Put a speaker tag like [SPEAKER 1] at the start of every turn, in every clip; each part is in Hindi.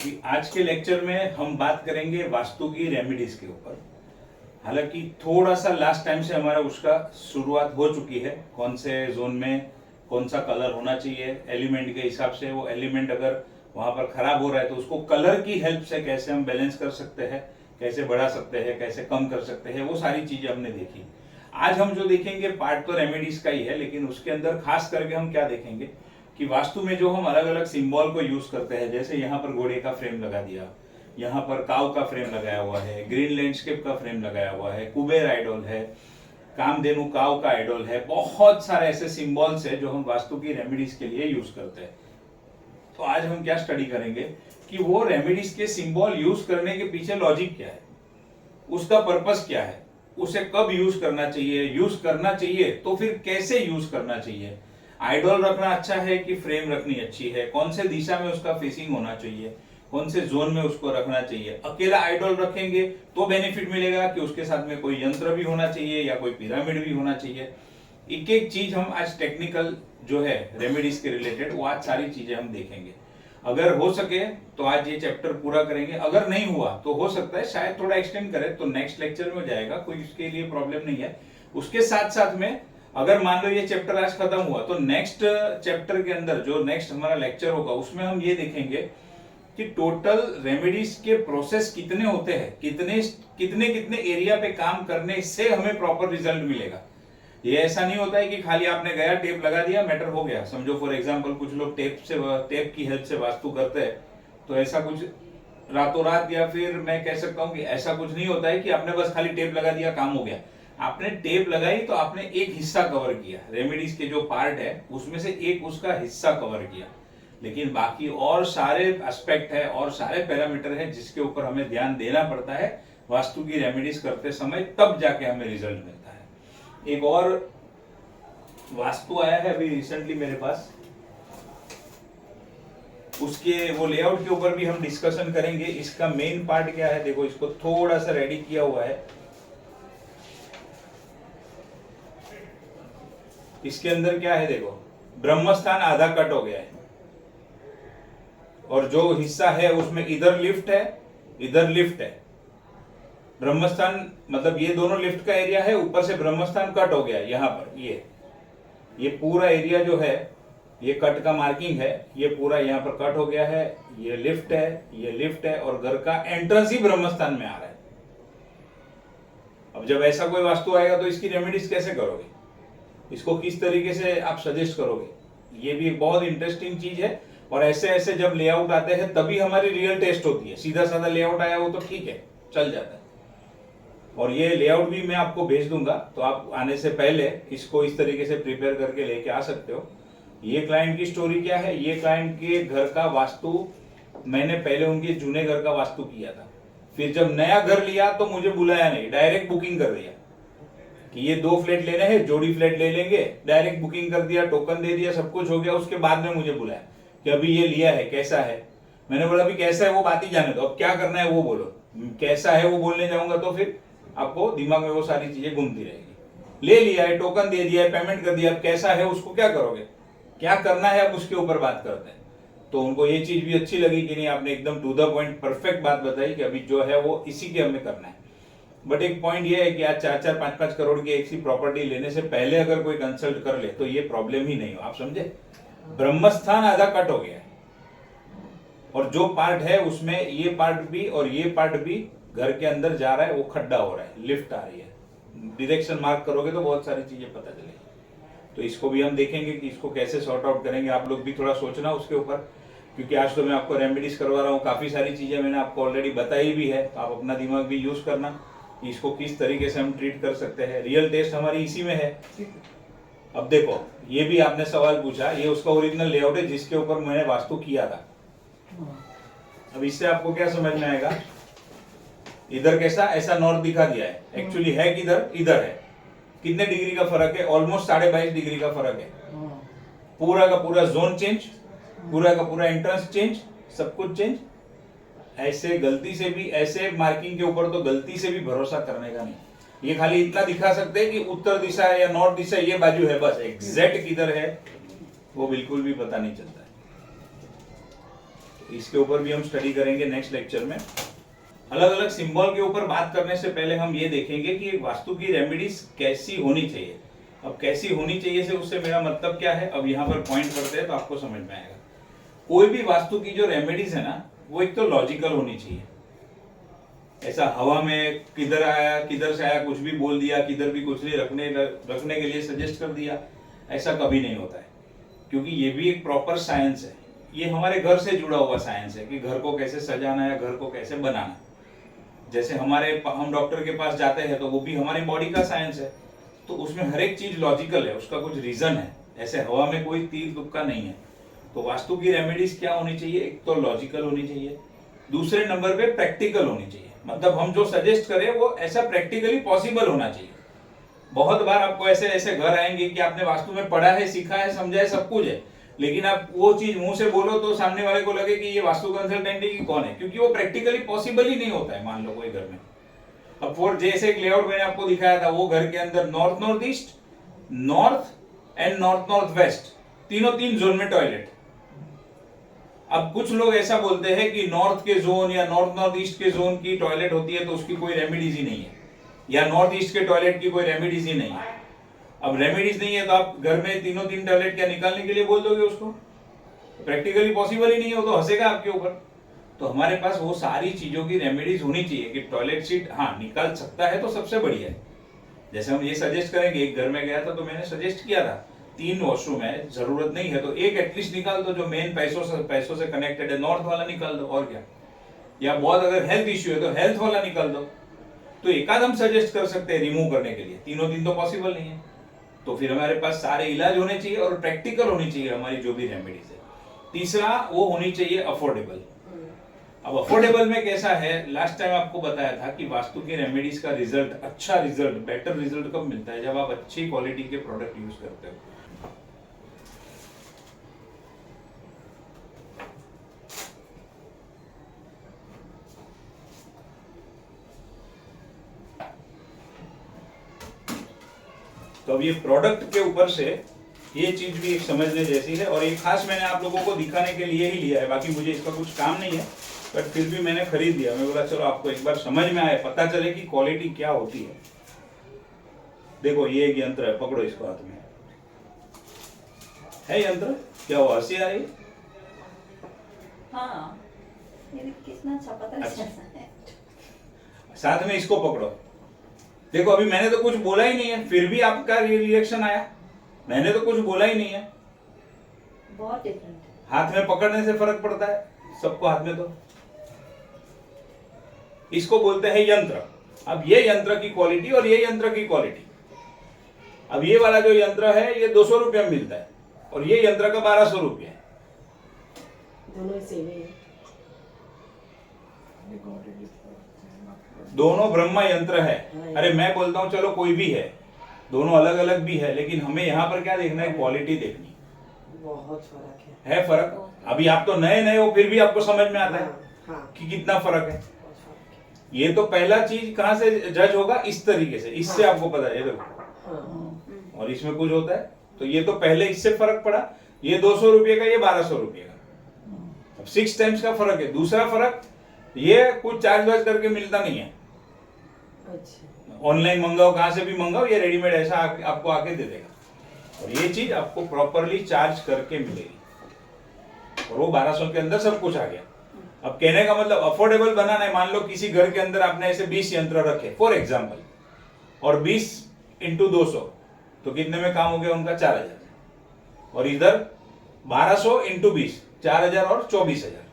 [SPEAKER 1] कि आज के लेक्चर में हम बात करेंगे वास्तु की रेमेडीज के ऊपर। हालांकि थोड़ा सा लास्ट टाइम से हमारा उसका शुरुआत हो चुकी है, कौन से जोन में कौन सा कलर होना चाहिए एलिमेंट के हिसाब से। वो एलिमेंट अगर वहां पर खराब हो रहा है तो उसको कलर की हेल्प से कैसे हम बैलेंस कर सकते हैं, कैसे बढ़ा सकते हैं, कैसे कम कर सकते हैं, वो सारी चीजें हमने देखी। आज हम जो देखेंगे पार्ट तो रेमेडीज का ही है, लेकिन उसके अंदर खास करके हम क्या देखेंगे कि वास्तु में जो हम अलग अलग सिंबल को यूज करते हैं, जैसे यहाँ पर घोड़े का फ्रेम लगा दिया, यहाँ पर काव का फ्रेम लगाया हुआ है, ग्रीन लैंडस्केप का फ्रेम लगाया हुआ है, कुबेर आइडल है, कामधेनु काव का आइडल है, बहुत सारे ऐसे सिंबल्स है जो हम वास्तु की रेमेडीज के लिए यूज करते हैं। तो आज हम क्या स्टडी करेंगे कि वो रेमेडीज के सिंबल यूज करने के पीछे लॉजिक क्या है, उसका पर्पस क्या है, उसे कब यूज करना चाहिए तो फिर कैसे यूज करना चाहिए, आइडल रखना अच्छा है कि फ्रेम रखनी अच्छी है, कौन से दिशा में उसका फेसिंग होना चाहिए, कौन से जोन में उसको रखना चाहिए। अकेला आइडल रखेंगे तो बेनिफिट मिलेगा कि उसके साथ में कोई यंत्र भी होना चाहिए या कोई पिरामिड भी होना चाहिए। एक एक चीज हम आज टेक्निकल जो है रेमेडीज के रिलेटेड वो आज सारी चीजें हम देखेंगे। अगर हो सके तो आज ये चैप्टर पूरा करेंगे, अगर नहीं हुआ तो हो सकता है शायद थोड़ा एक्सटेंड करें तो नेक्स्ट लेक्चर में जाएगा, कोई उसके लिए प्रॉब्लम नहीं है। उसके साथ साथ में अगर मान लो ये चैप्टर आज खत्म हुआ तो नेक्स्ट चैप्टर के अंदर जो नेक्स्ट हमारा लेक्चर होगा उसमें हम ये देखेंगे कि टोटल रेमेडीज के प्रोसेस कितने होते हैं, कितने कितने एरिया पे काम करने से हमें प्रॉपर रिजल्ट मिलेगा। ये ऐसा नहीं होता है कि खाली आपने गया टेप लगा दिया मैटर हो गया। समझो फॉर एग्जांपल कुछ लोग टेप की हेल्प से वास्तु करते हैं, तो ऐसा कुछ रातों रात या फिर मैं कह सकता हूँ कि ऐसा कुछ नहीं होता है कि आपने बस खाली टेप लगा दिया काम हो गया। आपने टेप लगाई तो आपने एक हिस्सा कवर किया, रेमेडीज के जो पार्ट है उसमें से एक उसका हिस्सा कवर किया, लेकिन बाकी और सारे एस्पेक्ट है और सारे पैरामीटर है जिसके ऊपर हमें ध्यान देना पड़ता है वास्तु की रेमेडीज करते समय, तब जाके हमें रिजल्ट मिलता है। एक और वास्तु आया है अभी रिसेंटली मेरे पास, उसके वो लेआउट के ऊपर भी हम डिस्कशन करेंगे। इसका मेन पार्ट क्या है, देखो इसको थोड़ा सा रेडी किया हुआ है। इसके अंदर क्या है देखो, ब्रह्मस्थान आधा कट हो गया है और जो हिस्सा है उसमें इधर लिफ्ट है, इधर लिफ्ट है। ब्रह्मस्थान मतलब ये दोनों लिफ्ट का एरिया है, ऊपर से ब्रह्मस्थान कट हो गया है। यहाँ पर ये पूरा एरिया जो है ये कट का मार्किंग है, ये पूरा यहाँ पर कट हो गया है। ये लिफ्ट है, ये लिफ्ट है और घर का एंट्रेंस ही ब्रह्मस्थान में आ रहा है। अब जब ऐसा कोई वास्तु आएगा तो इसकी रेमेडीज कैसे करोगे, इसको किस तरीके से आप सजेस्ट करोगे, ये भी एक बहुत इंटरेस्टिंग चीज है। और ऐसे ऐसे जब लेआउट आते हैं तभी हमारी रियल टेस्ट होती है। सीधा साधा लेआउट आया वो तो ठीक है, चल जाता है। और ये लेआउट भी मैं आपको भेज दूंगा, तो आप आने से पहले इसको इस तरीके से प्रिपेयर करके लेके आ सकते हो। ये क्लाइंट की स्टोरी क्या है, ये क्लाइंट के घर का वास्तु मैंने पहले उनके जूने घर का वास्तु किया था, फिर जब नया घर लिया तो मुझे बुलाया नहीं, डायरेक्ट बुकिंग कर दिया कि ये 2 फ्लैट लेने हैं, जोड़ी फ्लैट ले लेंगे, डायरेक्ट बुकिंग कर दिया, टोकन दे दिया, सब कुछ हो गया। उसके बाद में मुझे बुलाया कि अभी ये लिया है कैसा है। मैंने बोला अभी कैसा है वो बात ही जाने दो, अब क्या करना है वो बोलो। कैसा है वो बोलने जाऊंगा तो फिर आपको दिमाग में वो सारी चीजें घूमती रहेगी। ले लिया है, टोकन दे दिया है, पेमेंट कर दिया, अब कैसा है उसको क्या करोगे, क्या करना है, अब उसके ऊपर बात करते हैं। तो उनको ये चीज भी अच्छी लगी कि नहीं आपने एकदम टू द पॉइंट परफेक्ट बात बताई कि अभी जो है वो इसी के हमें करना है। बट एक पॉइंट ये है कि आज 4-4, 5-5 करोड़ की एक सी प्रॉपर्टी लेने से पहले अगर कोई कंसल्ट कर ले तो ये प्रॉब्लम ही नहीं हो। आप समझे, ब्रह्मस्थान आधा कट हो गया है और जो पार्ट है उसमें ये पार्ट भी और ये पार्ट भी घर के अंदर जा रहा है, वो खड्डा हो रहा है, लिफ्ट आ रही है। डायरेक्शन मार्क करोगे तो बहुत सारी चीजें पता चलेगी। तो इसको भी हम देखेंगे कि इसको कैसे सॉर्ट आउट करेंगे। आप लोग भी थोड़ा सोचना उसके ऊपर, क्योंकि आज तो मैं आपको रेमेडीज करवा रहा हूँ, काफी सारी चीजें मैंने आपको ऑलरेडी बताई भी है, तो आप अपना दिमाग भी यूज करना, इसको किस तरीके से हम ट्रीट कर सकते हैं। रियल टेस्ट हमारी इसी में है। अब देखो ये भी आपने सवाल पूछा, ये उसका ओरिजिनल लेआउट है जिसके ऊपर मैंने वास्तु किया था। अब इससे आपको क्या समझ में आएगा, इधर कैसा ऐसा नॉर्थ दिखा दिया है, एक्चुअली है किधर, इधर है। कितने डिग्री का फर्क है, ऑलमोस्ट 22.5 डिग्री का फर्क है। पूरा का पूरा जोन चेंज, पूरा का पूरा एंट्रेंस चेंज, सब कुछ चेंज। ऐसे गलती से भी, ऐसे मार्किंग के ऊपर तो गलती से भी भरोसा करने का नहीं। ये खाली इतना दिखा सकते हैं कि उत्तर दिशा है या नॉर्थ दिशा ये बाजू है, बस एग्जैक्ट किधर है वो बिल्कुल भी पता नहीं चलता है। इसके ऊपर भी हम स्टडी करेंगे नेक्स्ट लेक्चर में। अलग अलग सिंबल के ऊपर बात करने से पहले हम ये देखेंगे कि वास्तु की रेमेडीज कैसी होनी चाहिए। अब कैसी होनी चाहिए से उससे मेरा मतलब क्या है, अब यहाँ पर पॉइंट करते हैं तो आपको समझ में आएगा। कोई भी वास्तु की जो रेमेडीज है ना, वो एक तो लॉजिकल होनी चाहिए। ऐसा हवा में किधर आया किधर से आया कुछ भी बोल दिया, किधर भी कुछ नहीं रखने के लिए सजेस्ट कर दिया, ऐसा कभी नहीं होता है। क्योंकि ये भी एक प्रॉपर साइंस है, ये हमारे घर से जुड़ा हुआ साइंस है कि घर को कैसे सजाना है, घर को कैसे बनाना। जैसे हम डॉक्टर के पास जाते हैं तो वो भी हमारी बॉडी का साइंस है, तो उसमें हर एक चीज लॉजिकल है, उसका कुछ रीजन है। ऐसे हवा में कोई तीर तुक्का नहीं है। तो वास्तु की रेमेडीज क्या होनी चाहिए, एक तो लॉजिकल होनी चाहिए, दूसरे नंबर पे प्रैक्टिकल होनी चाहिए। मतलब हम जो सजेस्ट करें वो ऐसा प्रैक्टिकली पॉसिबल होना चाहिए। बहुत बार आपको ऐसे ऐसे घर आएंगे कि आपने वास्तु में पढ़ा है, सीखा है, समझा है, सब कुछ है, लेकिन आप वो चीज मुंह से बोलो तो सामने वाले को लगे कि ये वास्तु कंसल्टेंट है कि कौन है, क्योंकि वो प्रैक्टिकली पॉसिबल ही नहीं होता है। मान लो कोई घर में, अब फॉर जैसे एक लेआउट मैंने आपको दिखाया था, वो घर के अंदर north north east, north and north north west, तीनों तीन जोन में टॉयलेट। अब कुछ लोग ऐसा बोलते हैं कि नॉर्थ के जोन या नॉर्थ नॉर्थ ईस्ट के जोन की टॉयलेट होती है तो उसकी कोई रेमेडीज ही नहीं है, या नॉर्थ ईस्ट के टॉयलेट की कोई रेमेडीज ही नहीं है। अब रेमेडीज नहीं है तो आप घर में तीनों तीन टॉयलेट क्या निकालने के लिए बोल दोगे उसको? प्रैक्टिकली पॉसिबल ही नहीं है, वो तो हंसेगा आपके ऊपर। तो हमारे पास वो सारी चीजों की रेमेडीज होनी चाहिए कि टॉयलेट सीट हाँ निकाल सकता है तो सबसे बढ़िया है। जैसे हम ये सजेस्ट करेंगे, एक घर में गया था तो मैंने सजेस्ट किया था 3 वॉशरूम है, जरूरत नहीं है तो एक एटलीस्ट निकाल दो, जो मेन पैसों से कनेक्टेड है, नॉर्थ वाला निकाल दो, और क्या। या बहुत अगर हेल्थ इश्यू है तो हेल्थ वाला निकाल दो। तो एक आध हम सजेस्ट कर सकते हैं रिमूव करने के लिए, तीनों दिन तो पॉसिबल नहीं है। तो फिर हमारे पास सारे इलाज होने चाहिए और प्रैक्टिकल होनी चाहिए हमारी जो भी रेमेडीज है। तीसरा वो होनी चाहिए अफोर्डेबल। अब अफोर्डेबल में कैसा है, लास्ट टाइम आपको बताया था कि वास्तु की रेमेडीज का रिजल्ट, अच्छा रिजल्ट, बेटर रिजल्ट कब मिलता है, जब आप अच्छी क्वालिटी के प्रोडक्ट यूज करते हो। तो अब ये प्रोडक्ट के ऊपर से ये चीज भी एक समझने जैसी है, और ये खास मैंने आप लोगों को दिखाने के लिए ही लिया है, बाकी मुझे इसका कुछ काम नहीं है, बट फिर भी मैंने खरीद लिया। मैं बोला चलो आपको एक बार समझ में आए, पता चले कि क्वालिटी क्या होती है। देखो ये एक यंत्र है, पकड़ो इसको हाथ में, है यंत्र, क्या वो हंसी आ रही?
[SPEAKER 2] हाँ, ये कितना अच्छा पता
[SPEAKER 1] अच्छा।
[SPEAKER 2] है।
[SPEAKER 1] साथ में इसको पकड़ो। देखो अभी मैंने तो कुछ बोला ही नहीं है, फिर भी आपका रिएक्शन आया। मैंने तो कुछ बोला ही नहीं है।
[SPEAKER 2] बहुत डिफरेंट है।
[SPEAKER 1] हाथ में पकड़ने से फर्क पड़ता है सबको, हाथ में तो। इसको बोलते हैं यंत्र। अब ये यंत्र की क्वालिटी और ये यंत्र की क्वालिटी, अब ये वाला जो यंत्र है ये 200 रुपये में मिलता है और ये यंत्र का 1200 रुपये है।
[SPEAKER 2] दोनों सेम है।
[SPEAKER 1] दोनों ब्रह्मा यंत्र है। अरे मैं बोलता हूँ चलो कोई भी है, दोनों अलग अलग भी है, लेकिन हमें यहाँ पर क्या देखना है, क्वालिटी देखनी।
[SPEAKER 2] बहुत फर्क है।
[SPEAKER 1] है फर्क? अभी आप तो नए नए हो, फिर भी आपको समझ में आता है कि कितना फर्क है। ये तो पहला चीज कहाँ से जज होगा, इस तरीके से, इससे आपको पता है। देखो और इसमें कुछ होता है, तो ये तो पहले इससे फर्क पड़ा, ये 200 रुपये का, ये 1200 रुपये का, अब 6 टाइम्स का फर्क है। दूसरा फर्क, ये कुछ चार्ज वार्ज करके मिलता नहीं है। ऑनलाइन मंगाओ, कहां से भी मंगाओ, ये रेडीमेड ऐसा आपको आके दे देगा, और ये चीज आपको प्रॉपरली चार्ज करके मिलेगी, और वो 1200 के अंदर सब कुछ आ गया। अब कहने का मतलब अफोर्डेबल बनाना है। मान लो किसी घर के अंदर आपने ऐसे 20 यंत्र रखे फॉर एग्जाम्पल, और 20 इंटू 200 तो कितने में काम हो गया उनका, 4000, और इधर 1200 इंटू 20, 4000 और 24000।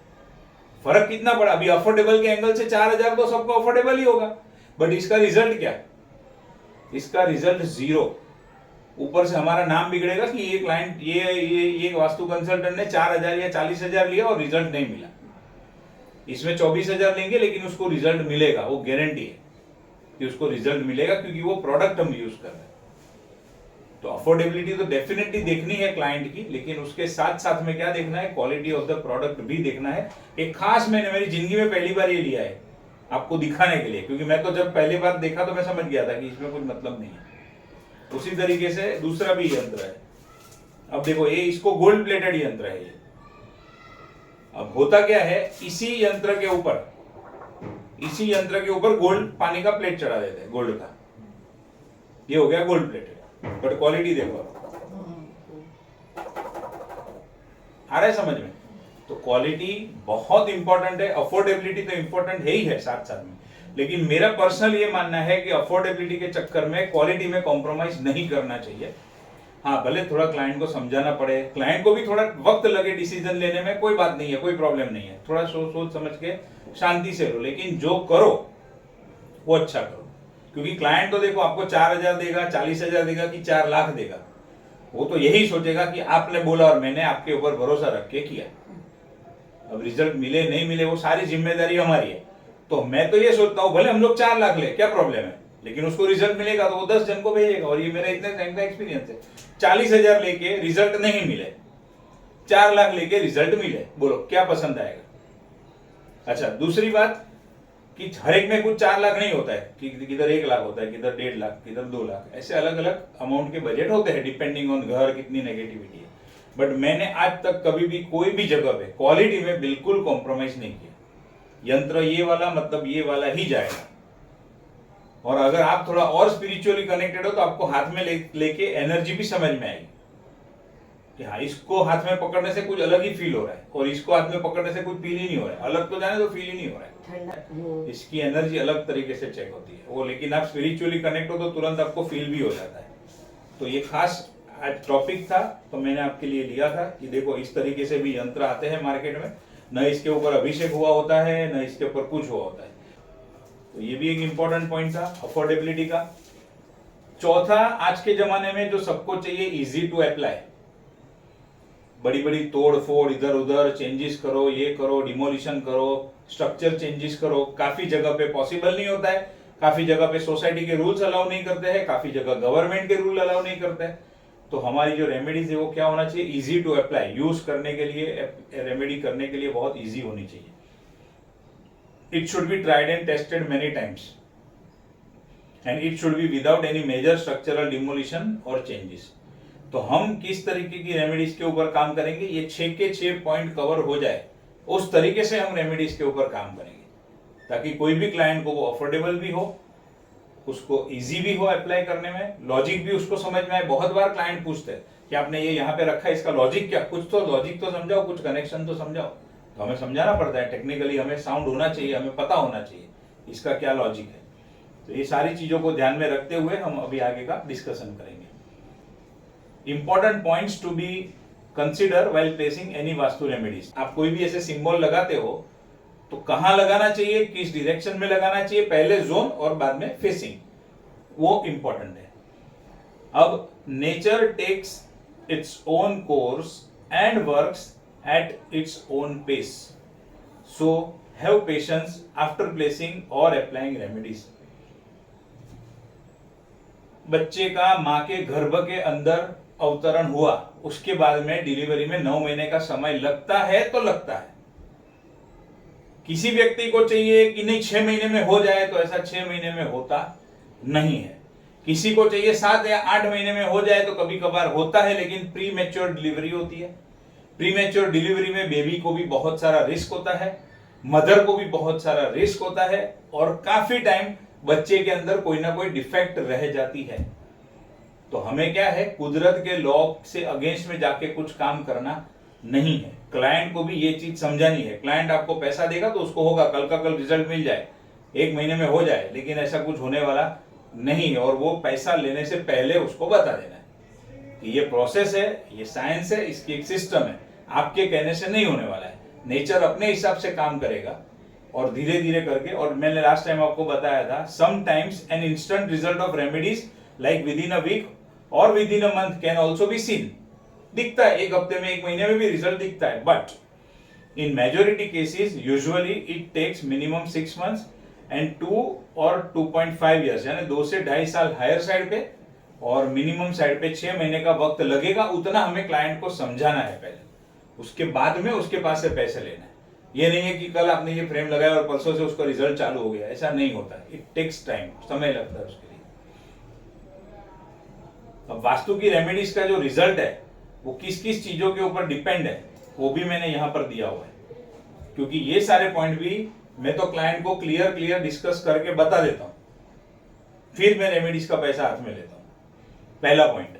[SPEAKER 1] फर्क कितना पड़ा? अभी अफोर्डेबल के एंगल से 4000 तो सबको अफोर्डेबल ही होगा, बट इसका रिजल्ट क्या? इसका रिजल्ट 0। ऊपर से हमारा नाम बिगड़ेगा कि ये क्लाइंट, ये वास्तु कंसल्टेंट ने 4000 या 40000 लिया और रिजल्ट नहीं मिला। इसमें 24000 लेंगे लेकिन उसको रिजल्ट मिलेगा, वो गारंटी है कि उसको रिजल्ट मिलेगा, क्योंकि वो प्रोडक्ट हम यूज कर रहे हैं। तो अफोर्डेबिलिटी तो डेफिनेटली देखनी है क्लाइंट की, लेकिन उसके साथ साथ में क्या देखना है, क्वालिटी ऑफ द प्रोडक्ट भी देखना है। एक खास मैंने मेरी जिंदगी में पहली बार ये लिया है आपको दिखाने के लिए, क्योंकि मैं तो जब पहली बार देखा तो मैं समझ गया था कि इसमें कुछ मतलब नहीं है। उसी तरीके से दूसरा भी यंत्र है। अब देखो ये, इसको गोल्ड प्लेटेड यंत्र है ये। अब होता क्या है, इसी यंत्र के ऊपर गोल्ड पानी का प्लेट चढ़ा देते हैं, गोल्ड का, ये हो गया गोल्ड प्लेटेड, बट क्वालिटी देखो आ रहा है समझ में। तो क्वालिटी बहुत इंपॉर्टेंट है, अफोर्डेबिलिटी तो इंपॉर्टेंट है ही है साथ साथ में, लेकिन मेरा पर्सनल ये मानना है कि अफोर्डेबिलिटी के चक्कर में क्वालिटी में कॉम्प्रोमाइज नहीं करना चाहिए। हाँ, भले थोड़ा क्लाइंट को समझाना पड़े, क्लाइंट को भी थोड़ा वक्त लगे डिसीजन लेने में, कोई बात नहीं है, कोई प्रॉब्लम नहीं है, थोड़ा सोच समझ के शांति से लो, लेकिन जो करो वो अच्छा करो। क्योंकि क्लाइंट तो देखो आपको 4,000 देगा, 40,000 देगा कि 4 लाख देगा, वो तो यही सोचेगा कि आपने बोला और मैंने आपके ऊपर भरोसा रख के किया। अब रिजल्ट मिले नहीं मिले वो सारी जिम्मेदारी हमारी है। तो मैं तो ये सोचता हूँ भले हम लोग 4 लाख ले, क्या प्रॉब्लम है, लेकिन उसको रिजल्ट मिलेगा तो वो 10 जन को भेजेगा। और ये मेरा इतने टाइम का एक्सपीरियंस है, 40,000 लेके रिजल्ट नहीं मिले, 4 लाख लेके रिजल्ट मिले, बोलो क्या पसंद आएगा। अच्छा, दूसरी बात कि हर एक में कुछ 4 लाख नहीं होता है, कि किधर 1 लाख होता है, किधर 1.5 लाख, किधर 2 लाख, ऐसे अलग अलग अमाउंट के बजट होते हैं डिपेंडिंग ऑन घर कितनी नेगेटिविटी है। बट मैंने आज तक कभी भी कोई भी जगह पे क्वालिटी में बिल्कुल कॉम्प्रोमाइज नहीं किया। यंत्र ये वाला मतलब ये वाला ही जाएगा। और अगर आप थोड़ा और स्पिरिचुअली कनेक्टेड हो तो आपको हाथ में लेके एनर्जी भी समझ में आएगी कि हाँ, इसको हाथ में पकड़ने से कुछ अलग ही फील हो रहा है और इसको हाथ में पकड़ने से कुछ फील ही नहीं हो रहा है। अलग तो जाने तो फील ही नहीं हो रहा है, इसकी एनर्जी अलग तरीके से चेक होती है वो। लेकिन आप स्पिरिचुअली कनेक्ट हो तो तुरंत आपको फील भी हो जाता है। तो ये खास आज टॉपिक था, तो मैंने आपके लिए लिया था कि देखो इस तरीके से भी यंत्र आते हैं मार्केट में, न इसके ऊपर अभिषेक हुआ होता है, न इसके ऊपर कुछ हुआ होता है। तो ये भी एक इंपॉर्टेंट पॉइंट था अफोर्डेबिलिटी का। चौथा, आज के जमाने में जो सबको चाहिए इजी टू अप्लाई, बड़ी बड़ी तोड़ फोड़, इधर उधर चेंजेस करो, ये करो, डिमोलिशन करो, स्ट्रक्चर चेंजेस करो, काफी जगह पे पॉसिबल नहीं होता है। काफी जगह पे सोसाइटी के रूल्स अलाउ नहीं करते हैं, काफी जगह गवर्नमेंट के रूल अलाउ नहीं करते हैं। तो हमारी जो रेमेडीज है वो क्या होना चाहिए, इजी टू अप्लाई, यूज करने के लिए, रेमेडी करने के लिए बहुत इजी होनी चाहिए। It should be tried and tested many times and it should be without any major structural demolition और चेंजेस। तो हम किस तरीके की रेमेडीज के ऊपर काम करेंगे, ये 6 के 6 पॉइंट कवर हो जाए, उस तरीके से हम रेमेडीज के ऊपर काम करेंगे ताकि कोई भी क्लाइंट को वो अफोर्डेबल भी हो, उसको इजी भी हो अप्लाई करने में, लॉजिक भी उसको समझ में आए। बहुत बार क्लाइंट पूछते हैं कि आपने ये यहाँ पे रखा है, इसका लॉजिक क्या, कुछ तो लॉजिक तो समझाओ, कुछ कनेक्शन तो समझाओ। तो हमें समझाना पड़ता है, टेक्निकली हमें साउंड होना चाहिए, हमें पता होना चाहिए इसका क्या लॉजिक है। तो ये सारी चीजों को ध्यान में रखते हुए हम अभी आगे का डिस्कशन करेंगे। Important points to be consider while placing any vastu remedies. आप कोई भी ऐसे सिंबल लगाते हो तो कहां लगाना चाहिए, किस डायरेक्शन में लगाना चाहिए, पहले जोन और बाद में फेसिंग, वो इंपॉर्टेंट है। अब nature takes its own course and works at its own pace, so have patience after placing और अप्लाइंग रेमेडीज। बच्चे का मां के गर्भ के अंदर अवतरण हुआ, उसके बाद में डिलीवरी में 9 महीने का समय लगता है तो लगता है। किसी व्यक्ति को चाहिए कि नहीं 6 महीने में हो जाए, तो ऐसा 6 महीने में होता नहीं है। किसी को चाहिए 7 या 8 महीने में हो जाए, तो कभी कभार होता है, लेकिन प्री मैच्योर डिलीवरी होती है। प्री मैच्योर डिलीवरी में बेबी को भी बहुत सारा रिस्क होता है, मदर को भी बहुत सारा रिस्क होता है, और काफी टाइम बच्चे के अंदर कोई ना कोई डिफेक्ट रह जाती है। तो हमें क्या है, कुदरत के लॉ से अगेंस्ट में जाके कुछ काम करना नहीं है। क्लाइंट को भी ये चीज समझानी है। क्लाइंट आपको पैसा देगा तो उसको होगा, कल का कल रिजल्ट मिल जाए, 1 महीने में हो जाए, लेकिन ऐसा कुछ होने वाला नहीं है। और वो पैसा लेने से पहले उसको बता देना है कि ये प्रोसेस है, ये साइंस है, इसकी एक सिस्टम है, आपके कहने से नहीं होने वाला है। नेचर अपने हिसाब से काम करेगा और धीरे धीरे करके। और मैंने लास्ट टाइम आपको बताया था, sometimes an instant result of remedies like within a week और within a month can also be seen. दिखता है, 1 हफ्ते में, 1 महीने में भी रिजल्ट दिखता है, but in majority cases usually it takes minimum 6 months and 2 और 2.5 ईयर्स, यानी 2 से 2.5 साल हायर साइड पे और मिनिमम साइड पे 6 महीने का वक्त लगेगा। उतना हमें क्लाइंट को समझाना है पहले, उसके बाद में उसके पास से पैसे लेना है। ये नहीं है कि कल आपने ये फ्रेम लगाया और परसों से उसका रिजल्ट चालू हो गया, ऐसा नहीं होता है। इट टेक्स टाइम, समय लगता है उसके लिए। अब वास्तु की रेमेडीज का जो रिजल्ट है वो किस किस चीजों के ऊपर डिपेंड है, वो भी मैंने यहां पर दिया हुआ है। क्योंकि ये सारे पॉइंट भी मैं तो क्लाइंट को क्लियर डिस्कस करके बता देता हूं, फिर मैं रेमेडीज का पैसा हाथ में लेता हूं। पहला पॉइंट,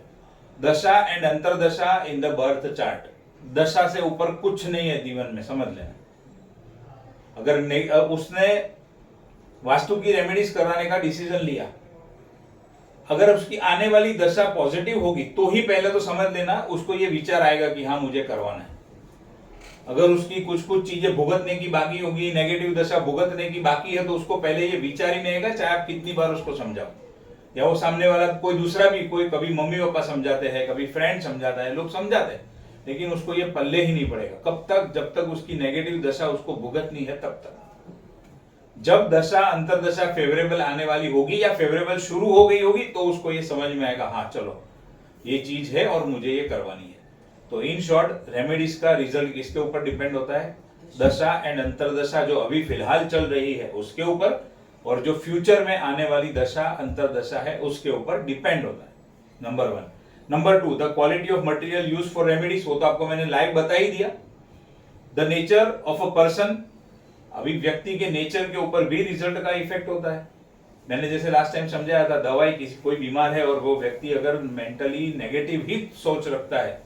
[SPEAKER 1] दशा एंड अंतरदशा इन द बर्थ चार्ट। दशा से ऊपर कुछ नहीं है जीवन में, समझ लेना। अगर उसने वास्तु की रेमेडीज कराने का डिसीजन लिया, अगर उसकी आने वाली दशा पॉजिटिव होगी तो ही पहले तो समझ लेना उसको ये विचार आएगा कि हाँ मुझे करवाना है। अगर उसकी कुछ चीजें भुगतने की बाकी होगी, नेगेटिव दशा भुगतने की बाकी है, तो उसको पहले ये विचार ही नहीं आएगा, चाहे आप कितनी बार उसको समझाओ, या वो सामने वाला कोई दूसरा भी, कोई कभी मम्मी पापा समझाते हैं, कभी फ्रेंड समझाता है, लोग समझाते हैं, लेकिन उसको ये पल्ले ही नहीं पड़ेगा। कब तक? जब तक उसकी नेगेटिव दशा उसको भुगतनी है तब तक। जब दशा अंतरदशा फेवरेबल आने वाली होगी या फेवरेबल शुरू हो गई होगी तो उसको ये समझ में आएगा, हाँ चलो ये चीज है और मुझे ये करवानी है। तो इन शॉर्ट रेमेडीज का रिजल्ट किसके ऊपर डिपेंड होता है? दशा एंड अंतरदशा जो अभी फिलहाल चल रही है उसके ऊपर, और जो फ्यूचर में आने वाली दशा अंतरदशा है उसके ऊपर डिपेंड होता है। Number 1। Number 2, the quality of material use for remedies, वो तो आपको मैंने लाइव बता ही दिया। The nature of a person, अभी व्यक्ति के नेचर के ऊपर भी रिजल्ट का इफेक्ट होता है। मैंने जैसे लास्ट टाइम समझाया था, दवाई किसी कोई बीमार है और वो व्यक्ति अगर मेंटली नेगेटिव ही सोच रखता है,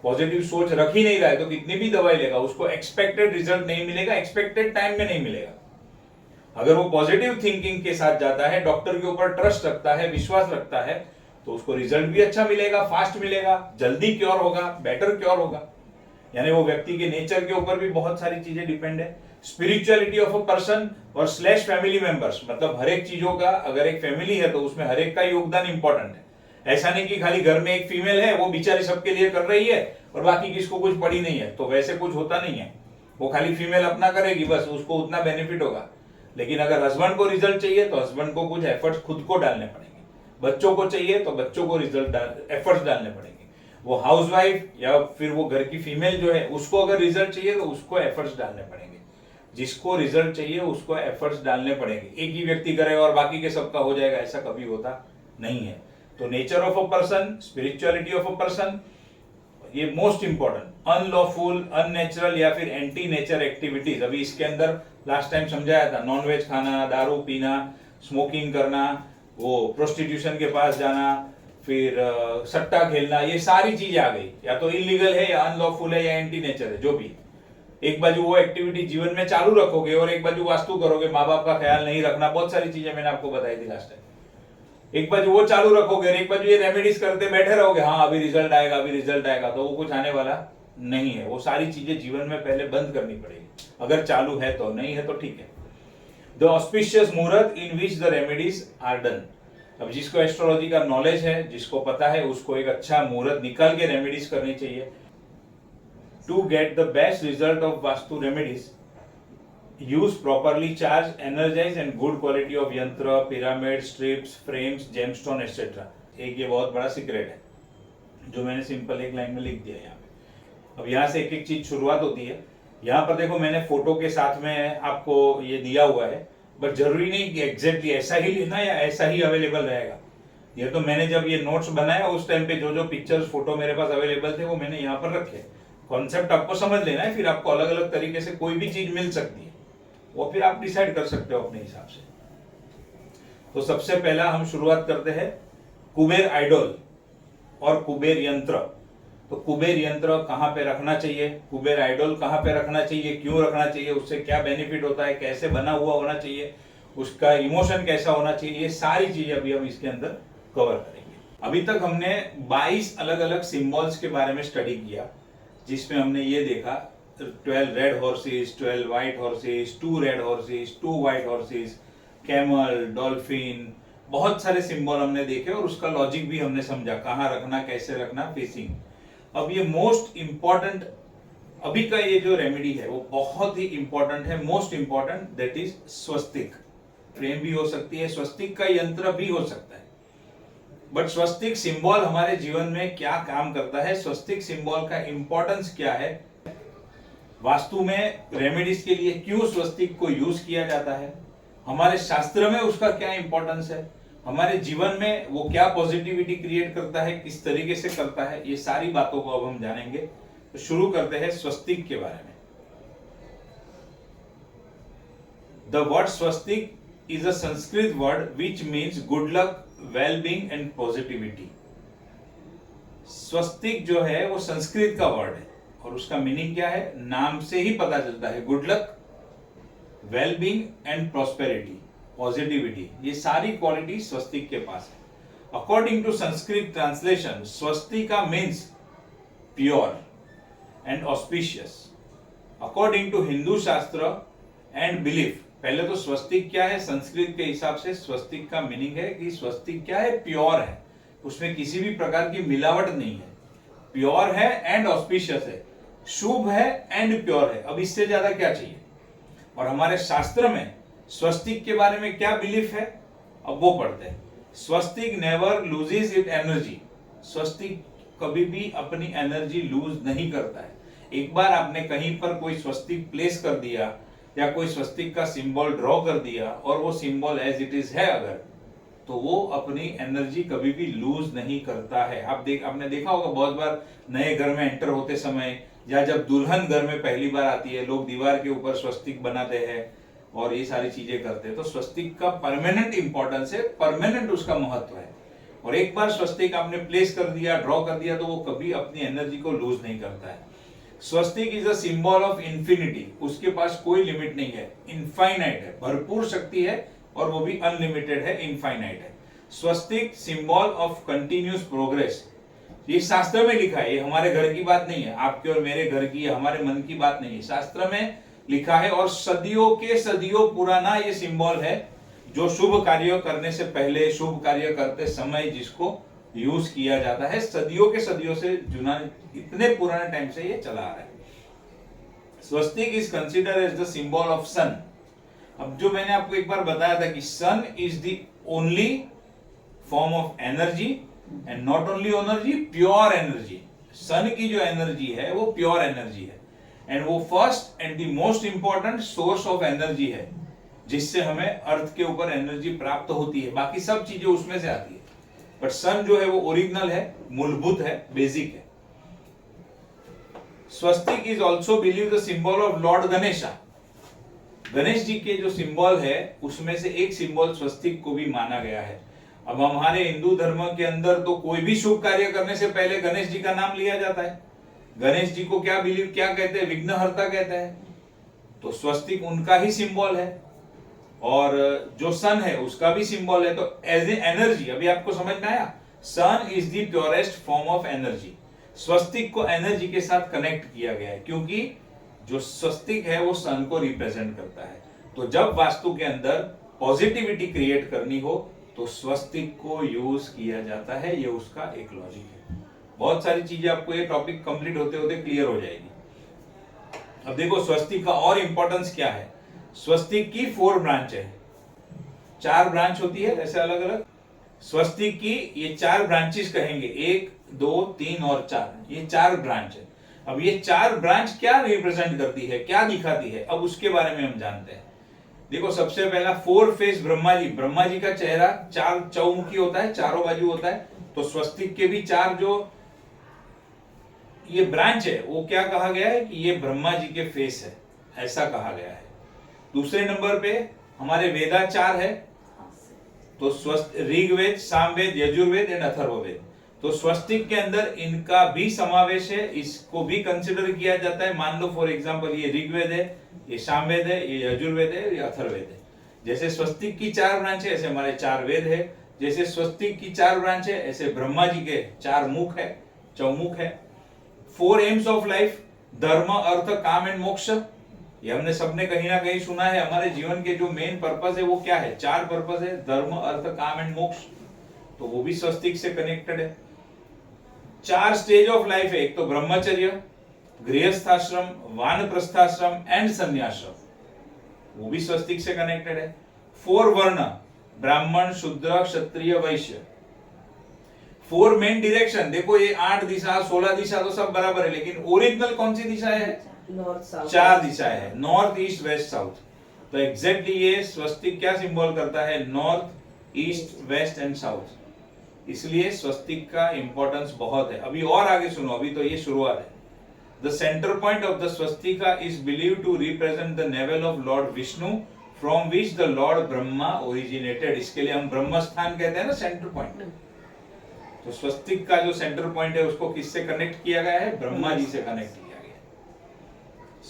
[SPEAKER 1] पॉजिटिव सोच रख ही नहीं रहा है, तो कितनी भी दवाई लेगा उसको एक्सपेक्टेड रिजल्ट नहीं मिलेगा, एक्सपेक्टेड टाइम में नहीं मिलेगा। अगर वो पॉजिटिव थिंकिंग के साथ जाता है, डॉक्टर के ऊपर ट्रस्ट रखता है, विश्वास रखता है, तो उसको रिजल्ट भी अच्छा मिलेगा, फास्ट मिलेगा, जल्दी क्योर होगा, बेटर क्योर होगा। यानी वो व्यक्ति के नेचर के ऊपर भी बहुत सारी चीजें डिपेंड है। स्पिरिचुअलिटी ऑफ अ पर्सन और स्लैश फैमिली मेंबर्स, मतलब हर एक चीजों का, अगर एक फैमिली है तो उसमें हर एक का योगदान इंपॉर्टेंट है। ऐसा नहीं कि खाली घर में एक फीमेल है, वो बेचारी सबके लिए कर रही है और बाकी किसको कुछ पड़ी नहीं है, तो वैसे कुछ होता नहीं है। वो खाली फीमेल अपना करेगी, बस उसको उतना बेनिफिट होगा। लेकिन अगर हस्बैंड को रिजल्ट चाहिए तो हस्बैंड को कुछ एफर्ट्स खुद को डालने पड़ेंगे, बच्चों को चाहिए तो बच्चों को एफर्ट्स डालने पड़ेंगे। वो हाउसवाइफ या फिर वो घर की फीमेल जो है, उसको अगर रिजल्ट चाहिए तो उसको एफर्ट्स डालने पड़ेंगे। जिसको रिजल्ट चाहिए उसको एफर्ट्स डालने पड़ेंगे। एक ही व्यक्ति करेगा और बाकी के सबका हो जाएगा, ऐसा कभी होता नहीं है। तो nature of a person, spirituality of a person, ये मोस्ट इंपॉर्टेंट। अनलॉफुल, अननेचुरल या फिर एंटी नेचर एक्टिविटीज, अभी इसके अंदर लास्ट टाइम समझाया था, नॉनवेज खाना, दारू पीना, स्मोकिंग करना, वो प्रोस्टिट्यूशन के पास जाना, फिर सट्टा खेलना, ये सारी चीजें आ गई। या तो इलीगल है या अनलॉफुल है या एंटी नेचर है, जो भी। एक बाजू वो एक्टिविटी जीवन में चालू रखोगे और एक बाजू वास्तु करोगे, माँ बाप का ख्याल नहीं रखना, बहुत सारी चीजें मैंने आपको बताई थी लास्ट टाइम। एक बाजू वो चालू रखोगे और एक बाजू ये रेमेडीज करते बैठे रहोगे, हाँ अभी रिजल्ट आएगा, अभी रिजल्ट आएगा, तो वो कुछ आने वाला नहीं है। वो सारी चीजें जीवन में पहले बंद करनी पड़ेगी, अगर चालू है तो, नहीं है तो ठीक है। The auspicious muhurat in which the remedies are done. अब जिसको एस्ट्रोलॉजी का नॉलेज है, जिसको पता है, उसको एक अच्छा मुहूर्त निकाल के रेमेडीज करनी चाहिए। To get the best result of vastu remedies, use properly charged, energized and good quality of yantra, pyramid, strips, frames, gemstone etcetera. एक ये बहुत बड़ा सीक्रेट है जो मैंने सिंपल एक लाइन में लिख दिया यहाँ पे। अब यहाँ से एक एक चीज शुरुआत होती है। यहाँ पर देखो मैंने फोटो के साथ में आपको ये दिया हुआ है, बट जरूरी नहीं कि एग्जैक्टली ऐसा ही लेना या ऐसा ही अवेलेबल रहेगा। ये तो मैंने जब ये नोट्स बनाया उस टाइम पे जो जो पिक्चर्स, फोटो मेरे पास अवेलेबल थे वो मैंने यहाँ पर रखे। कॉन्सेप्ट आपको समझ लेना है, फिर आपको अलग अलग तरीके से कोई भी चीज मिल सकती है, वो फिर आप डिसाइड कर सकते हो अपने हिसाब से। तो सबसे पहला हम शुरुआत करते हैं कुबेर आइडल और कुबेर यंत्र। तो कुबेर यंत्र कहाँ पे रखना चाहिए, कुबेर आइडल कहाँ पे रखना चाहिए, क्यों रखना चाहिए, उससे क्या बेनिफिट होता है, कैसे बना हुआ होना चाहिए, उसका इमोशन कैसा होना चाहिए, ये सारी चीजें अभी हम इसके अंदर कवर करेंगे। अभी तक हमने 22 अलग अलग सिंबल्स के बारे में स्टडी किया, जिसमें हमने ये देखा 12 red horses, 12 white horses, 2 red horses, 2 white horses, camel, dolphin, बहुत सारे सिंबल हमने देखे और उसका लॉजिक भी हमने समझा, कहाँ रखना, कैसे रखना, फेसिंग। अब ये मोस्ट इंपॉर्टेंट अभी का ये जो रेमेडी है वो बहुत ही इंपॉर्टेंट है, most important, that is Swastik. Frame भी हो सकती है, स्वस्तिक का यंत्र भी हो सकता है, बट स्वस्तिक सिंबल हमारे जीवन में क्या काम करता है, स्वस्तिक सिंबल का इंपॉर्टेंस क्या है, वास्तु में रेमेडीज के लिए क्यों स्वस्तिक को यूज किया जाता है, हमारे शास्त्र में उसका क्या इंपॉर्टेंस है, हमारे जीवन में वो क्या पॉजिटिविटी क्रिएट करता है, किस तरीके से करता है, ये सारी बातों को अब हम जानेंगे। तो शुरू करते हैं स्वस्तिक के बारे में। The word swastik is a Sanskrit word which means good luck, well-being and positivity. स्वस्तिक जो है वो संस्कृत का वर्ड है और उसका मीनिंग क्या है, नाम से ही पता चलता है, good luck, well-being and prosperity, positivity, ये सारी क्वालिटी स्वस्तिक के पास है। According to Sanskrit translation, swastika means pure and auspicious. According to Hindu shastra and belief, पहले तो स्वस्तिक क्या है, संस्कृत के हिसाब से स्वस्तिक का मीनिंग है कि स्वस्तिक क्या है, प्योर है, उसमें किसी भी प्रकार की मिलावट नहीं है, प्योर है एंड ऑस्पिशियस है, शुभ है एंड प्योर है। अब इससे ज्यादा क्या चाहिए। और हमारे शास्त्र में स्वस्तिक के बारे में क्या बिलीफ है, अब वो पढ़ते हैं। स्वस्तिक नेवर लूजेस इट एनर्जी, स्वस्तिक कभी भी अपनी एनर्जी लूज नहीं करता है। एक बार आपने कहीं पर कोई स्वस्तिक प्लेस कर दिया या कोई स्वस्तिक का सिंबल ड्रॉ कर दिया और वो सिंबल एज इट इज है अगर, तो वो अपनी एनर्जी कभी भी लूज नहीं करता है। आपने देखा होगा बहुत बार नए घर में एंटर होते समय या जब दुल्हन घर में पहली बार आती है, लोग दीवार के ऊपर स्वस्तिक बनाते हैं और ये सारी चीजें करते हैं। तो स्वस्तिक का परमानेंट इंपॉर्टेंस है, परमानेंट उसका महत्व है। और एक बार स्वस्तिक आपने प्लेस कर दिया, ड्रॉ कर दिया, तो वो कभी अपनी एनर्जी को लूज नहीं करता है। Swastik is a symbol of infinity, उसके पास कोई लिमिट नहीं है, इनफाइनाइट है, भरपूर शक्ति है और वो भी अनलिमिटेड है, इनफाइनाइट है। Swastik symbol of continuous progress, ये शास्त्र में लिखा है, ये हमारे घर की बात नहीं है, आपके और मेरे घर की, हमारे मन की बात नहीं है, शास्त्र में लिखा है। और सदियों के सदियों पुराना ये सिंबल है, जो शुभ कार्य करने से पहले, शुभ कार्य करते समय जिसको यूज किया जाता है, सदियों के सदियों से जुना, इतने पुराने टाइम से ये चला आ रहा है। Swastik is consider as the symbol of sun. अब जो मैंने आपको एक बार बताया था कि sun is the only form of energy and not only energy, pure energy. Sun की जो एनर्जी है वो प्योर एनर्जी है एंड वो first and the most important source of energy है, जिससे हमें अर्थ के ऊपर एनर्जी प्राप्त होती है। बाकी सब चीजें उसमें से आती है, बट सन जो है वो ओरिजिनल है, मूलभूत है, बेसिक है। Swastik is also believe the symbol of lord Ganesha. Ganesh ji के जो सिंबल है उसमें से एक सिंबल स्वस्तिक को भी माना गया है। अब हमारे हिंदू धर्म के अंदर तो कोई भी शुभ कार्य करने से पहले गणेश जी का नाम लिया जाता है। गणेश जी को क्या कहते हैं, विघ्नहर्ता कहते हैं। तो स्वस्तिक उनका ही सिंबल है और जो सन है उसका भी सिंबल है। तो एज ए एनर्जी, अभी आपको समझ में आया, sun is the purest form of energy. स्वस्तिक को एनर्जी के साथ कनेक्ट किया गया है क्योंकि जो स्वस्तिक है वो सन को रिप्रेजेंट करता है। तो जब वास्तु के अंदर पॉजिटिविटी क्रिएट करनी हो तो स्वस्तिक को यूज किया जाता है, ये उसका एक लॉजिक है। बहुत सारी चीजें आपको ये टॉपिक कंप्लीट होते होते क्लियर हो जाएगी। अब देखो स्वस्तिक का और इंपॉर्टेंस क्या है। स्वस्तिक की 4 ब्रांच है, 4 ब्रांच होती है ऐसे अलग अलग। स्वस्तिक की ये 4 ब्रांचेस कहेंगे, 1, 2, 3 और 4, ये 4 ब्रांच है। अब ये 4 ब्रांच क्या रिप्रेजेंट करती है, क्या दिखाती है, अब उसके बारे में हम जानते हैं। देखो सबसे पहला 4 फेस ब्रह्मा जी, ब्रह्मा जी का चेहरा 4 चौमुखी होता है, चारों बाजू होता है। तो स्वस्तिक के भी 4 जो ये ब्रांच है वो क्या कहा गया है कि ये ब्रह्मा जी के फेस है, ऐसा कहा गया है। दूसरे नंबर पे हमारे वेदा 4 है, तो ऋग्वेद, सामवेद, यजुर्वेद एंड अथर्ववेद। तो स्वस्तिक के अंदर इनका भी समावेश है, इसको भी कंसिडर किया जाता है। मान लो फॉर एग्जांपल ये ऋग्वेद है, ये सामवेद है, ये यजुर्वेद है, ये अथर्ववेद है। जैसे स्वस्तिक की 4 ब्रांच है ऐसे हमारे 4 वेद है। जैसे स्वस्तिक की 4 ब्रांच है ऐसे ब्रह्मा जी के 4 मुख है, चौमुख है। 4 एम्स ऑफ लाइफ, धर्म, अर्थ, काम एंड मोक्ष। ये हमने सबने कहीं ना कहीं सुना है। हमारे जीवन के जो मेन पर्पस है वो क्या है, 4 पर्पस है, धर्म, अर्थ, काम एंड मोक्ष। तो वो भी स्वस्तिक से कनेक्टेड है। 4 स्टेज ऑफ लाइफ है, एक तो ब्रह्मचर्य, गृहस्थाश्रम, वानप्रस्थाश्रम एंड संन्यासश्रम, वो भी स्वस्तिक से कनेक्टेड है। 4 वर्ण, ब्राह्मण, शूद्र, क्षत्रिय, वैश्य। 4 मेन डायरेक्शन, देखो ये 8 दिशा, 16 दिशा तो सब बराबर है, लेकिन ओरिजिनल कौन सी दिशा है,
[SPEAKER 2] नॉर्थ साउथ,
[SPEAKER 1] 4 दिशाएं है, नॉर्थ, ईस्ट, वेस्ट, साउथ। तो एग्जैक्टली ये स्वस्तिक क्या सिंबल करता है, north, east, west and south. इसलिए स्वस्तिक का इंपॉर्टेंस बहुत है। अभी और आगे सुनो, अभी तो ये शुरुआत है। The center point of the swastika is believed to represent the navel of Lord Vishnu from which the Lord Brahma originated. इसके लिए हम ब्रह्म स्थान कहते हैं ना, सेंटर पॉइंट। तो स्वस्तिक का जो सेंटर पॉइंट है उसको किससे कनेक्ट किया गया है? ब्रह्मा जी से कनेक्ट किया गया है।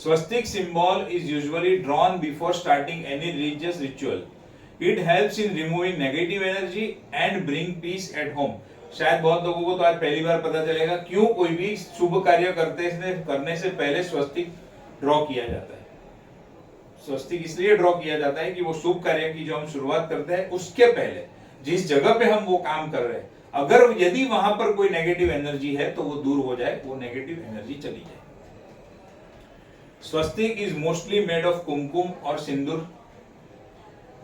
[SPEAKER 1] Swastik symbol is usually drawn before starting any religious ritual. It helps in removing negative energy and bring peace at home. शायद बहुत लोगों को तो आज पहली बार पता चलेगा क्यों कोई भी शुभ कार्य करने से पहले स्वस्तिक ड्रॉ किया जाता है। स्वस्तिक इसलिए ड्रॉ किया जाता है कि वो शुभ कार्य की जो हम शुरुआत करते हैं उसके पहले जिस जगह पे हम वो काम कर रहे हैं, अगर यदि वहां पर कोई नेगेटिव एनर्जी है तो वो दूर हो जाए, वो नेगेटिव एनर्जी चली जाए। Swastik is mostly made of kumkum और sindoor.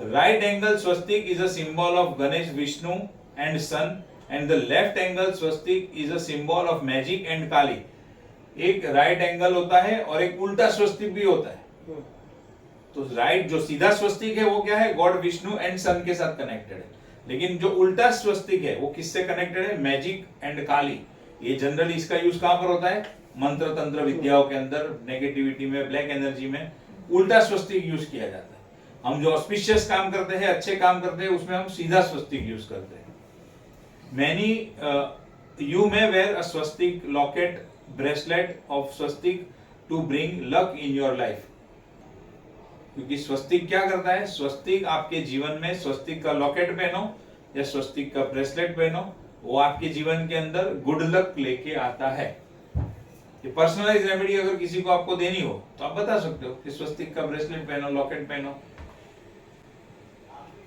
[SPEAKER 1] Right angle swastik is a symbol of Ganesh, Vishnu and sun, and the left angle swastik is a symbol of magic and Kali. एक राइट एंगल होता है और एक उल्टा स्वस्तिक भी होता है। तो राइट जो सीधा स्वस्तिक है वो क्या है? गॉड, विष्णु एंड सन के साथ कनेक्टेड है। लेकिन जो उल्टा स्वस्तिक है वो किससे कनेक्टेड है? मैजिक एंड काली। ये जनरली इसका यूज कहां पर होता है? मंत्र तंत्र विद्याओं के अंदर, नेगेटिविटी में, ब्लैक एनर्जी में उल्टा स्वस्तिक यूज किया जाता है। हम जो ऑस्पिशियस काम करते हैं, अच्छे काम करते हैं, उसमें हम सीधा स्वस्तिक यूज करते हैं। Many you may wear a swastik locket, bracelet of swastik to bring luck in your life. क्योंकि स्वस्तिक क्या करता है? स्वस्तिक आपके जीवन में, स्वस्तिक का लॉकेट पहनो या स्वस्तिक का ब्रेसलेट पहनो, वो आपके जीवन के अंदर गुड लक लेके आता है। ये पर्सनलाइज रेमेडी अगर किसी को आपको देनी हो तो आप बता सकते हो कि स्वस्तिक का ब्रेसलेट पहनो, लॉकेट पहनो।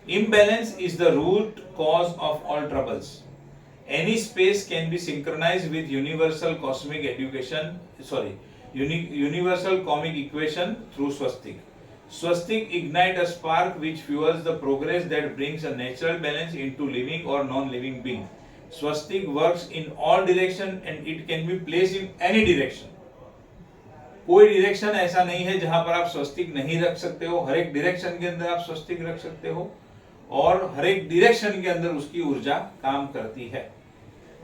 [SPEAKER 1] Imbalance is the root cause of all troubles. Any space can be synchronized with universal cosmic universal comic equation through swastik. Swastik ignite a spark which fuels the progress that brings a natural balance into living or non-living being. Swastik works in all direction and it can be placed in any direction. कोई डायरेक्शन ऐसा नहीं है जहां पर आप स्वस्तिक नहीं रख सकते हो। हर एक डायरेक्शन के अंदर आप स्वस्तिक रख सकते हो और हर एक डायरेक्शन के अंदर उसकी ऊर्जा काम करती है।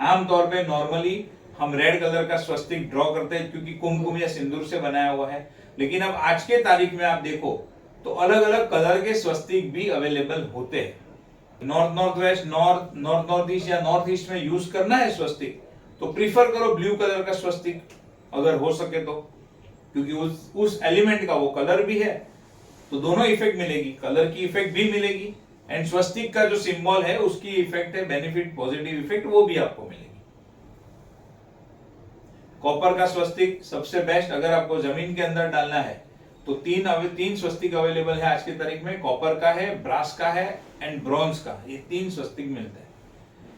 [SPEAKER 1] आमतौर पे नॉर्मली हम रेड कलर का स्वस्तिक ड्रॉ करते हैं क्योंकि कुमकुम या सिंदूर से बनाया हुआ है। लेकिन अब आज के तारीख में आप देखो तो अलग अलग कलर के स्वस्तिक भी अवेलेबल होते हैं। नॉर्थ वेस्ट, नॉर्थ ईस्ट या नॉर्थ ईस्ट में यूज करना है स्वस्तिक तो प्रीफर करो ब्लू कलर का स्वस्तिक अगर हो सके तो, क्योंकि उस एलिमेंट का वो कलर भी है तो दोनों इफेक्ट मिलेगी, कलर की इफेक्ट भी मिलेगी एंड स्वस्तिक का जो सिंबल है उसकी इफेक्ट है, बेनिफिट, पॉजिटिव इफेक्ट वो भी आपको मिलेगी। कॉपर का स्वस्तिक सबसे बेस्ट अगर आपको जमीन के अंदर डालना है तो तीन स्वस्तिक अवेलेबल है आज की तारीख में। कॉपर का है, ब्रास का है एंड ब्रॉन्ज का, ये 3 स्वस्तिक मिलते हैं।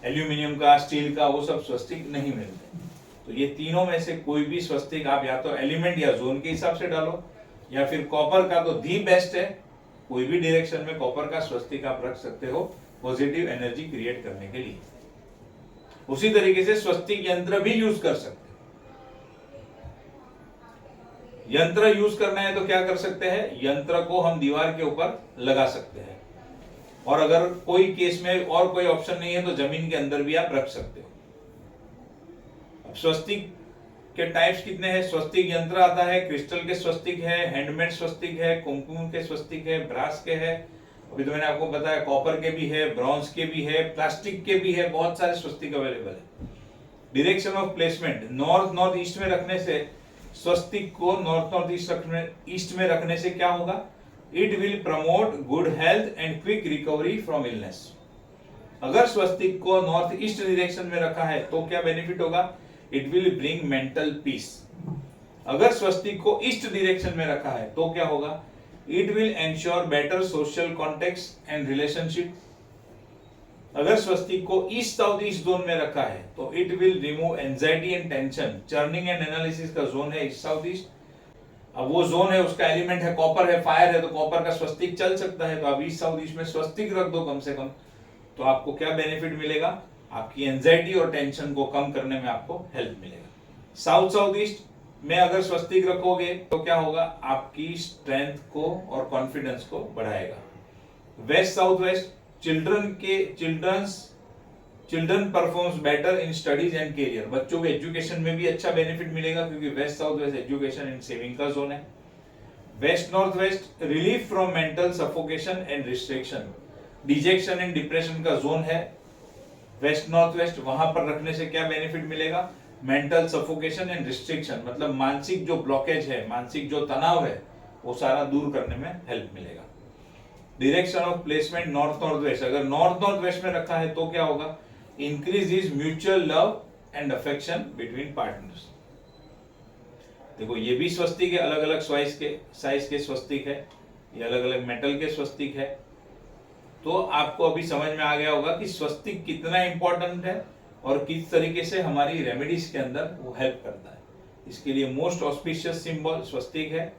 [SPEAKER 1] एल्यूमिनियम का, स्टील का वो सब स्वस्तिक नहीं मिलते। तो ये तीनों में से कोई भी स्वस्तिक आप या तो एलिमेंट या जोन के हिसाब से डालो या फिर कॉपर का तो दी बेस्ट है। कोई भी डायरेक्शन में कॉपर का स्वस्तिक आप रख सकते हो पॉजिटिव एनर्जी क्रिएट करने के लिए। उसी तरीके से स्वस्तिक यंत्र भी यूज कर सकते हैं। यंत्र यूज करना है तो क्या कर सकते हैं? यंत्र को हम दीवार के ऊपर लगा सकते हैं और अगर कोई केस में और कोई ऑप्शन नहीं है तो जमीन के अंदर भी आप रख सकते हो। अब स्वस्तिक के टाइप्स कितने हैं? स्वस्तिक यंत्र आता है, क्रिस्टल के स्वस्तिक है, हैंडमेड स्वस्तिक है, कुमकुम के स्वस्तिक है, ब्रास के है, अभी तो मैंने आपको बताया कॉपर के भी है, ब्रॉन्ज के भी है, प्लास्टिक के भी है, बहुत सारे स्वस्तिक अवेलेबल है। Direction of placement, north east में रखने से स्वस्तिक को नॉर्थ ईस्ट में रखने से क्या होगा? It will promote good health and quick recovery from illness. अगर स्वस्तिक को नॉर्थ ईस्ट डायरेक्शन में रखा है तो क्या बेनिफिट होगा? It will bring mental peace. अगर स्वस्तिक को ईस्ट डायरेक्शन में रखा है तो क्या होगा? It will ensure better social contact and relationship. अगर स्वस्तिक को ईस्ट साउथ ईस्ट जोन में रखा है तो it will remove anxiety and tension. Churning and analysis का जोन है ईस्ट साउथ ईस्ट। अब वो जोन है, उसका एलिमेंट है कॉपर है, फायर है, तो कॉपर का स्वस्तिक चल सकता है। तो आप ईस्ट साउथ ईस्ट में स्वस्तिक रख दो कम से कम, तो आपको क्या बेनिफिट मिलेगा? आपकी एंजाइटी और टेंशन को कम करने में आपको हेल्प मिलेगा। साउथ ईस्ट में अगर स्वस्तिक रखोगे तो क्या होगा? आपकी स्ट्रेंथ को और कॉन्फिडेंस को बढ़ाएगा। West south west, children performs better in studies and career. बच्चों के एजुकेशन में भी अच्छा बेनिफिट मिलेगा क्योंकि west south west education and saving का जोन है। West north west relief from mental suffocation and restriction, detection and depression का जोन है वेस्ट नॉर्थ वेस्ट। वहां पर रखने से क्या बेनिफिट मिलेगा? मेंटल सफोकेशन एंड रिस्ट्रिक्शन, मतलब मानसिक जो ब्लॉकेज है, मानसिक जो तनाव है, वो सारा दूर करने में हेल्प मिलेगा। Direction of placement north north west, अगर नॉर्थ नॉर्थ वेस्ट में रखा है तो क्या होगा? Increase is mutual love and affection between partners. देखो ये भी स्वस्तिक है, अलग अलग साइज के स्वस्तिक है, ये अलग अलग मेटल के स्वस्तिक है। तो आपको अभी समझ में आ गया होगा कि स्वस्तिक कितना इंपॉर्टेंट है और किस तरीके से हमारी रेमेडीज के अंदर वो हेल्प करता है। इसके लिए मोस्ट ऑस्पिशियस सिंबल स्वस्तिक है।